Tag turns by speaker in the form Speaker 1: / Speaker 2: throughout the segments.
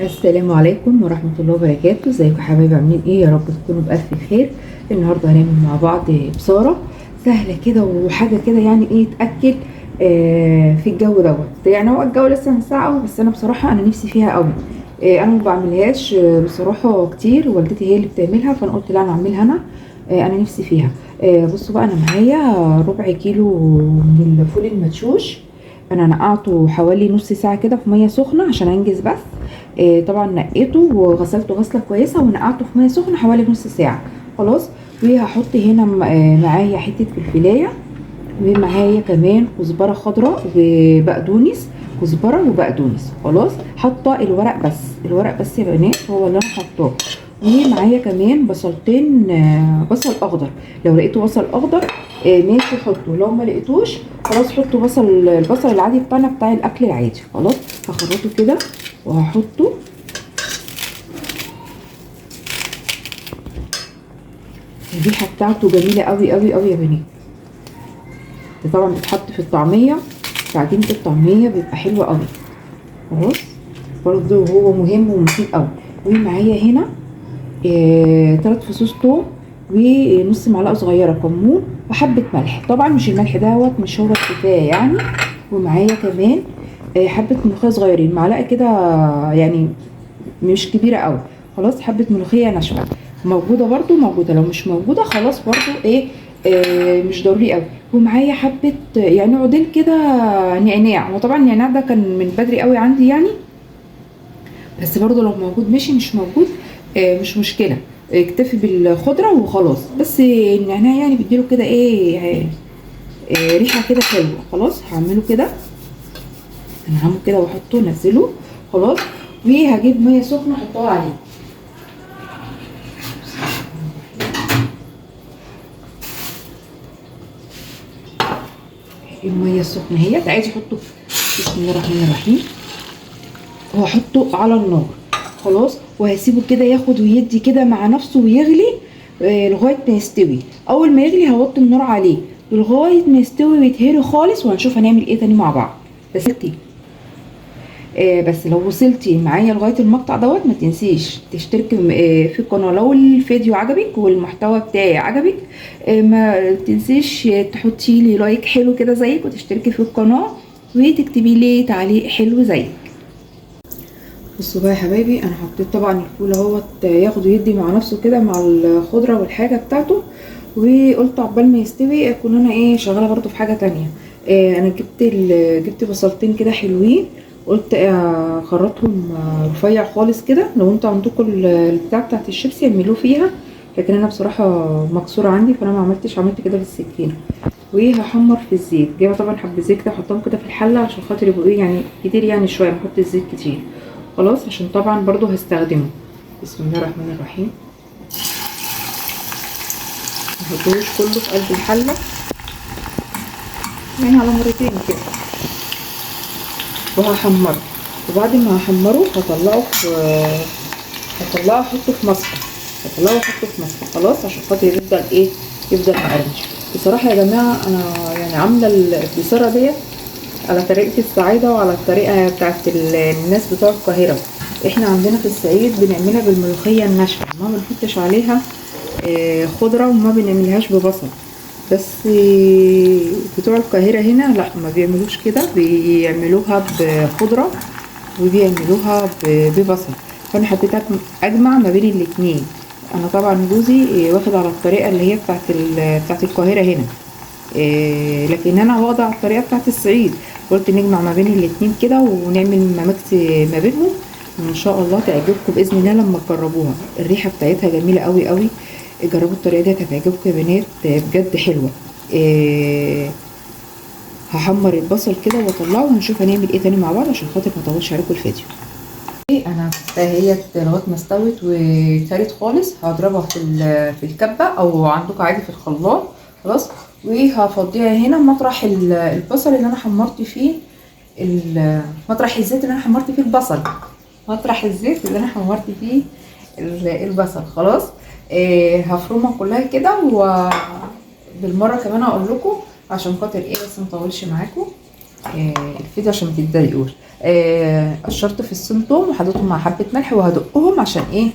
Speaker 1: السلام عليكم ورحمة الله وبركاته. ازيكم يا حبايبي؟ عاملين ايه؟ يا رب تكونوا بألف خير. النهارده هنعمل مع بعض بصارة سهلة كده وحاجة كده، يعني ايه تأكل في الجو دوت. يعني هو الجو لسه من ساعة قوي، بس انا بصراحة انا نفسي فيها قوي. انا ما بعملهاش بصراحة كتير، والدتي هي اللي بتعملها، فانا قلت لا انا اعملها انا. انا نفسي فيها. بصوا بقى، انا معايا ربع كيلو من الفول المدشوش. انا نقعته حوالي نص ساعة كده في مية سخنة عشان انجز بس. طبعا نقيته وغسلته غسله كويسه ونقعته في ميه سخنه حوالي نص ساعه. خلاص. وهحط هنا معايا حته فلفلايه، ومعايا كمان كزبره خضراء وبقدونس. كزبره وبقدونس. خلاص، حاطه الورق بس. الورق بس يا بنات هو اللي انا حاطاه. ومعايا كمان بصلتين، بصل اخضر. لو لقيتوا بصل اخضر ماشي حطوا، لو ما لقيتوش خلاص حطوا البصل العادي بتاعنا بتاع الاكل العادي. خلاص. هخرطه كده وهحطه. الريحه بتاعته جميله قوي قوي قوي يا بنات. ده طبعا بيتحط في الطعميه، في عجينه الطعميه بيبقى حلو قوي. خلاص. برضه هو مهم ومفيد قوي. ومعايا هنا 3 فصوص توم، ونص معلقه صغيره كمون، وحبه ملح. طبعا مش الملح دوت مش هو الكفايه يعني. ومعايا كمان حبه ملوخيه صغيرين، معلقه كده يعني، مش كبيره قوي. خلاص. حبه ملوخيه ناشفه موجوده، برضو موجوده. لو مش موجوده خلاص برضو ايه، مش ضروري قوي. ومعايا حبه يعني عودين كده نعناع. وطبعا النعناع ده كان من بدري قوي عندي يعني، بس برضو لو موجود ماشي، مش موجود مش مشكله. اكتفي بالخضره وخلاص. بس النعناع يعني بيديله كده ايه، ريحه كده حلوه. خلاص. هعمله كده، انا هعمله كده واحطه انزله. خلاص. وهجيب ميه سخنه احطها عليه. الميه السخنه اهي، عايز احطه. بسم الله الرحمن الرحيم. وهحطه على النار. خلاص. وهسيبه كده ياخد ويدي كده مع نفسه ويغلي لغايه ما يستوي. اول ما يغلي هوطي النار عليه لغايه ما يستوي ويتهري خالص، وهنشوف هنعمل ايه تاني مع بعض. بس لو وصلتي معايا لغايه المقطع دوت، ما تنسيش تشتركي في القناه لو الفيديو عجبك والمحتوى بتاعي عجبك. ما تنسيش تحطي لي لايك حلو كده زيك، وتشتركي في القناه، وتكتبي لي تعليق حلو زيك. بصوا بقى يا حبايبي، انا حطيت طبعا الفول اهوت ياخد ويدي مع نفسه كده مع الخضره والحاجه بتاعته. وقلت عقبال ما يستوي اكون انا ايه شغاله برضو في حاجه تانية. انا جبت بصلتين كده حلوين. قلت اخرطهم رفيع خالص كده. لو انتوا عندكم البتاع بتاعت الشيبسي اعملوه فيها، لكن انا بصراحه مكسوره عندي فانا ما عملتش، عملت كده بالسكينه. وهحمر في الزيت. جايبه طبعا حبه زيت كده احطهم كده في الحله عشان خاطر يبقوا ايه يعني كتير، يعني شويه ما احط الزيت كتير. خلاص. عشان طبعا برضو هستخدمه. بسم الله الرحمن الرحيم. محطوش كله في قلب الحله، يعني على مرتين كده. وهحمره. وبعد ما هحمره هطلعه احطه في مصفى. خلاص، عشان خاطر يفضل مقرمش. بصراحه يا جماعه انا يعني عامله البصاره ديت على طريقه الصعايده وعلى الطريقه بتاعت الناس بتوع القاهره. احنا عندنا في الصعيد بنعملها بالملوخيه الناشفه، ما بنحطش عليها خضره، وما بنعملهاش ببصل. بس بتوع القاهره هنا لا، ما بيعملوش كده، بيعملوها بخضره وبيعملوها ببصل. فانا حبيت اجمع ما بين الاتنين. انا طبعا جوزي واخد على الطريقه اللي هي بتاعت القاهره هنا، لكن انا واخده على الطريقه بتاعت الصعيد. قلت نجمع ما بين الاتنين كده ونعمل ميكس ما بينهم، وان شاء الله تعجبكم باذن الله لما تجربوها. الريحه بتاعتها جميله قوي قوي. جربوا الطريقه دي هتعجبكم يا بنات، بجد حلوه. هحمر البصل كده واطلعه ونشوف هنعمل ايه تاني مع بعض عشان خاطر ما اطولش عليكم الفيديو. انا هي لغايه ما استوت وكلت خالص هضربها في الكبه او عندكم عادي في الخلاط. خلاص. وهفضيها هنا مطرح البصل اللي انا حمرت فيه، مطرح الزيت اللي انا حمرت فيه البصل. مطرح الزيت اللي انا حمرت فيه البصل. خلاص. هفرمها كلها كده، وبالمره كمان هقول لكم عشان خاطر ايه بس مطولش معاكم. الفيديو عشان ما تتضايقوش. قشرت في السمسم وحطيتهم مع حبه ملح وهدقهم عشان ايه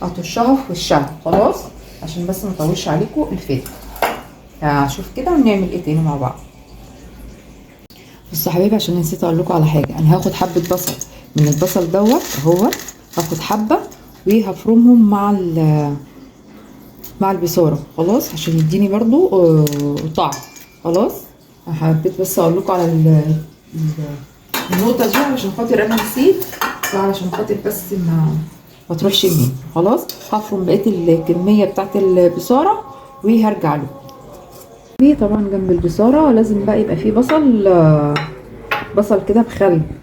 Speaker 1: هترشها في وشها خلاص، عشان بس ما اطولش عليكم الفيديو. هشوف كده ونعمل ايه تاني مع بعض. بصوا يا حبايبي، عشان نسيت اقول لكم على حاجه، انا هاخد حبه بصل من البصل دوت اهو، هاخد حبه وهفرمهم مع البصاره خلاص، عشان يديني برضو طعم خلاص. حبيت بس اقول لكم على النقطه دي علشان خاطر انا نسيت، وعلشان خاطر بس ما تروحش مني خلاص. هفرم بقيه الكميه بتاعت البصاره وهرجع له. وطبعا جنب البصاره لازم بقى يبقى فيه بصل كده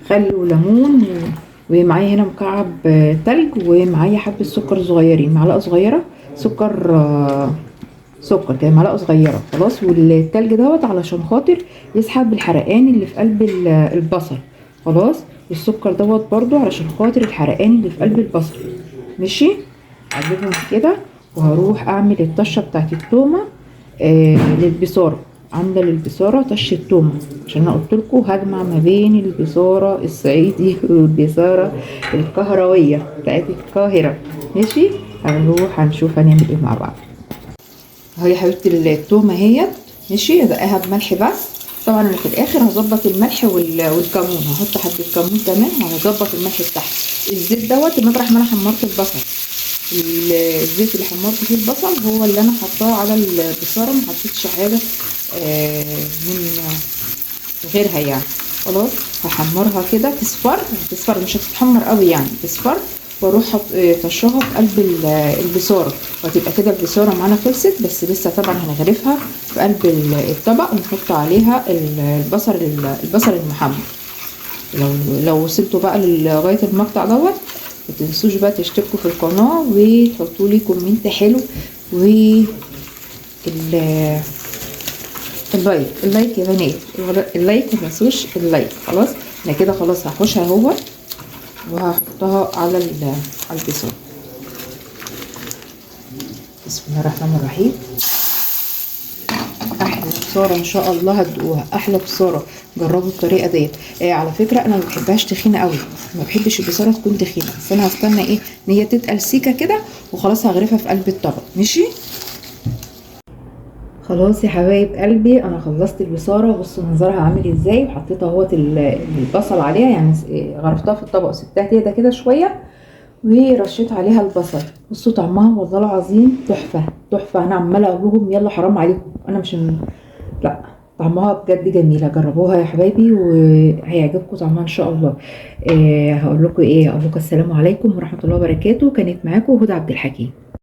Speaker 1: خل وليمون، ومعايا هنا مكعب تلج، ومعايا حبه سكر صغيرين، معلقه صغيره سكر كده، معلقه صغيره خلاص. والتلج دوت علشان خاطر يسحب الحرقان اللي في قلب البصل خلاص، والسكر دوت برضو علشان خاطر الحرقان اللي في قلب البصل. ماشي، اجيبهم كده وهروح اعمل الطشه بتاعت التومه للبصاره. عامله للبصاره طشه تومه، عشان انا قلت لكم هجمع ما بين البصاره الصعيدي والبصاره القهرويه بتاعت القاهره. ماشي، هنروح هنشوف هنعمل ايه مع بعض. اهو يا حبيبتي التومه اهيت. ماشي، ادقها بملح بس. طبعا انا في الاخر هظبط الملح والكمون، هحط حبه كمون كمان وهظبط الملح بتاعها. الزيت دوت مطرح ما انا حمرت البصل، الزيت اللي حمرت فيه البصل هو اللي انا حطاه على البصاره، ما حطيتش حاجه من غيرها يعني خلاص. هحمرها كده تصفر مش هتتحمر قوي يعني، تصفر، واروح طشها في قلب البصاره، وهتبقى كده البصاره معانا خلصت. بس لسه طبعا هنغرفها في قلب الطبق ونحط عليها البصل المحمر. لو وصلتوا بقى لغايه المقطع دوت، ما تنسوش بقى تشتركوا في القناه وتحطوا لي كومنت حلو، و اللايك يا بنات، اللايك ما تنسوش اللايك خلاص. انا كده خلاص هحوشها اهو وهحطها على البصاره. بسم الله الرحمن الرحيم. احلى بصاره ان شاء الله هتدوقوها، احلى بصاره. جربوا الطريقه ديت. على فكره انا ما بحبهاش تخينه قوي، ما بحبش البصاره تكون تخينه، بس انا هستنى ايه ان هي تتقل سيكه كده وخلاص هغرفها في قلب الطبق. ماشي خلاص يا حبايب قلبي، انا خلصت البصاره. بصوا منظرها عامل ازاي، وحطيت اهوت البصل عليها يعني، غرفتها في الطبق وسبتها تهدى كده شويه، ورشيت عليها البصل. بصوا طعمها والله العظيم تحفه تحفه. انا عماله اقول لهم يلا حرام عليكم، انا مش لا، طعمها بجد جميله. جربوها يا حبايبي وهيعجبكم طعمها ان شاء الله. هقول لكم السلام عليكم ورحمه الله وبركاته. كانت معاكم هدى عبد الحكيم.